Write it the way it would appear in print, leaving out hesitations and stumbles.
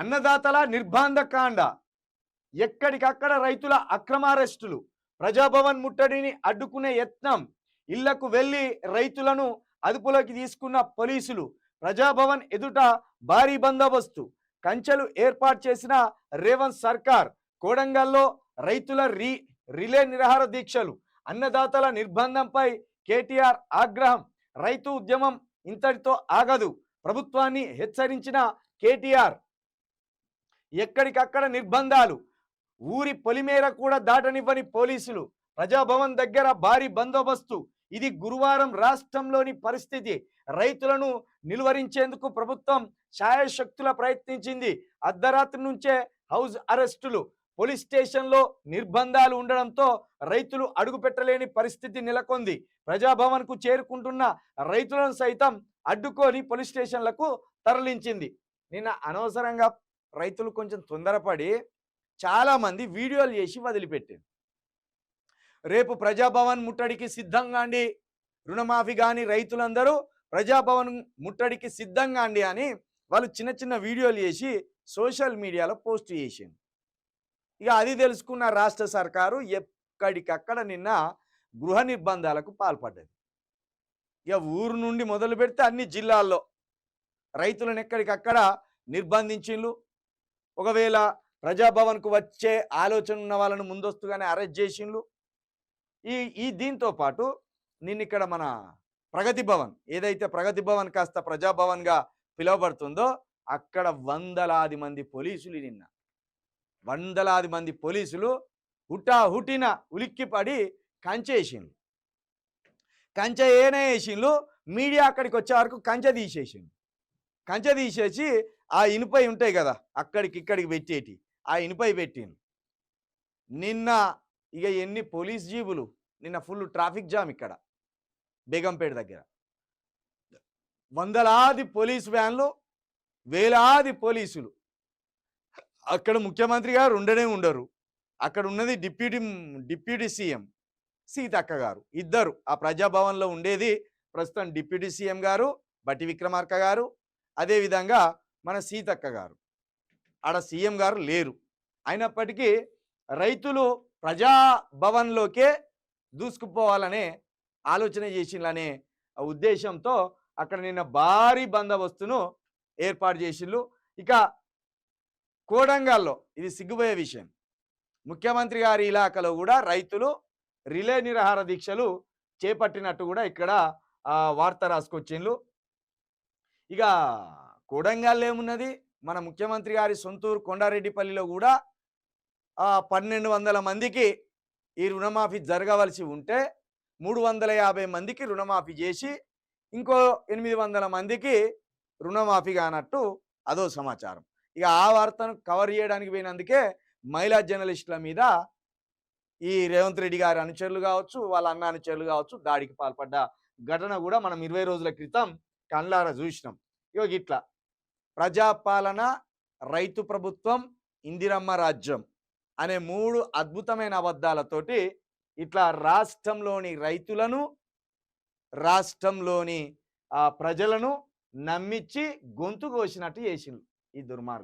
అన్నదాతల నిర్బంధకాండ, ఎక్కడికక్కడ రైతుల అక్రమ అరెస్టులు, ప్రజాభవన్ ముట్టడిని అడ్డుకునే యత్నం, ఇళ్లకు వెళ్లి రైతులను అదుపులోకి తీసుకున్న పోలీసులు, ప్రజాభవన్ ఎదుట భారీ బందోబస్తు, కంచెలు ఏర్పాటు చేసిన రేవంత్ సర్కార్, కోడంగల్లో రైతుల రిలే నిరాహార దీక్షలు, అన్నదాతల నిర్బంధంపై కేటీఆర్ ఆగ్రహం, రైతు ఉద్యమం ఇంతటితో ఆగదు, ప్రభుత్వాన్ని హెచ్చరించిన కేటీఆర్. ఎక్కడికక్కడ నిర్బంధాలు, ఊరి పొలిమేర కూడా దాటనివ్వని పోలీసులు, ప్రజాభవన్ దగ్గర భారీ బందోబస్తు. ఇది గురువారం రాష్ట్రంలోని పరిస్థితి. రైతులను నిలువరించేందుకు ప్రభుత్వం శాయశక్తుల ప్రయత్నించింది. అర్ధరాత్రి నుంచే హౌస్ అరెస్టులు, పోలీస్ స్టేషన్లో నిర్బంధాలు ఉండడంతో రైతులు అడుగుపెట్టలేని పరిస్థితి నెలకొంది. ప్రజాభవన్కు చేరుకుంటున్న రైతులను సైతం అడ్డుకొని పోలీస్ స్టేషన్లకు తరలించింది. నిన్న అనవసరంగా రైతులు కొంచెం తొందరపడి చాలామంది వీడియోలు చేసి వదిలిపెట్టారు. రేపు ప్రజాభవన్ ముట్టడికి సిద్ధంగా అండి, రుణమాఫీ కానీ రైతులందరూ ప్రజాభవన్ ముట్టడికి సిద్ధంగా అండి అని వాళ్ళు చిన్న చిన్న వీడియోలు చేసి సోషల్ మీడియాలో పోస్ట్ చేసింది. ఇక అది తెలుసుకున్న రాష్ట్ర సర్కారు ఎక్కడికక్కడ నిన్న గృహ నిర్బంధాలకు పాల్పడ్డది. ఇక ఊరు నుండి మొదలు పెడితే అన్ని జిల్లాల్లో రైతులను ఎక్కడికక్కడ నిర్బంధించిండ్రు. ఒకవేళ ప్రజాభవన్కు వచ్చే ఆలోచన ఉన్న వాళ్ళను ముందస్తుగానే అరెస్ట్ చేసిండ్రు. ఈ దీంతో పాటు నిన్న ఇక్కడ మన ప్రగతి భవన్, ఏదైతే ప్రగతి భవన్ కాస్త ప్రజాభవన్గా పిలువబడుతుందో అక్కడ వందలాది మంది పోలీసులు, నిన్న వందలాది మంది పోలీసులు హుటాహుటిన ఉలిక్కిపడి కంచేసిండ్రు. కంచె వేసిండ్రు. మీడియా అక్కడికి వచ్చే వరకు కంచె తీసేసిండ్రు. కంచె తీసేసి ఆ ఇనుపై ఉంటాయి కదా అక్కడికి ఇక్కడికి పెట్టేటి, ఆ ఇనుపై పెట్టిండ్రు. నిన్న ఇక ఎన్ని పోలీస్ జీబులు, నిన్న ఫుల్ ట్రాఫిక్ జామ్ ఇక్కడ బేగంపేట దగ్గర. వందలాది పోలీస్ వ్యాన్లు, వేలాది పోలీసులు. అక్కడ ముఖ్యమంత్రి గారు ఉండరు. అక్కడ ఉన్నది డిప్యూటీ సీఎం సీతక్క గారు, ఇద్దరు. ఆ ప్రజాభవన్లో ఉండేది ప్రస్తుతం డిప్యూటీ సీఎం గారు బట్టి విక్రమార్క గారు, అదేవిధంగా మన సీతక్క గారు. ఆడ సీఎం గారు లేరు. అయినప్పటికీ రైతులు ప్రజాభవన్లోకే దూసుకుపోవాలనే ఆలోచన చేసిందనే ఉద్దేశంతో అక్కడ నిన్న భారీ బందోబస్తును ఏర్పాటు చేసిండ్రు. ఇక కోడంగల్లో ఇది సిగ్గుపోయే విషయం, ముఖ్యమంత్రి గారి ఇలాకాలో కూడా రైతులు రిలే నిరాహార దీక్షలు చేపట్టినట్టు కూడా ఇక్కడ వార్త రాసుకొచ్చిండ్రు. ఇక కోడంగల్లో ఏమున్నది, మన ముఖ్యమంత్రి గారి సొంతూరు కొండారెడ్డిపల్లిలో కూడా 1200 మందికి ఈ రుణమాఫీ జరగవలసి ఉంటే 350 మందికి రుణమాఫీ చేసి ఇంకో 800 మందికి రుణమాఫీ కానట్టు అదో సమాచారం. ఇక ఆ వార్తను కవర్ చేయడానికి పోయినందుకే మహిళా జర్నలిస్టుల మీద ఈ రేవంత్ రెడ్డి గారి అనుచరులు కావచ్చు, వాళ్ళ అన్న అనుచరులు కావచ్చు దాడికి పాల్పడ్డ ఘటన కూడా మనం 20 రోజుల క్రితం కళ్ళారా చూసినాం. ఇగో ఇట్లా ప్రజాపాలన, రైతు ప్రభుత్వం, ఇందిరమ్మ రాజ్యం అనే 3 అద్భుతమైన అబద్ధాలతోటి ఇట్లా రాష్ట్రంలోని రైతులను, రాష్ట్రంలోని ప్రజలను నమ్మించి గొంతు కోసినట్టు చేసిండ్రు ఈ దుర్మార్గం.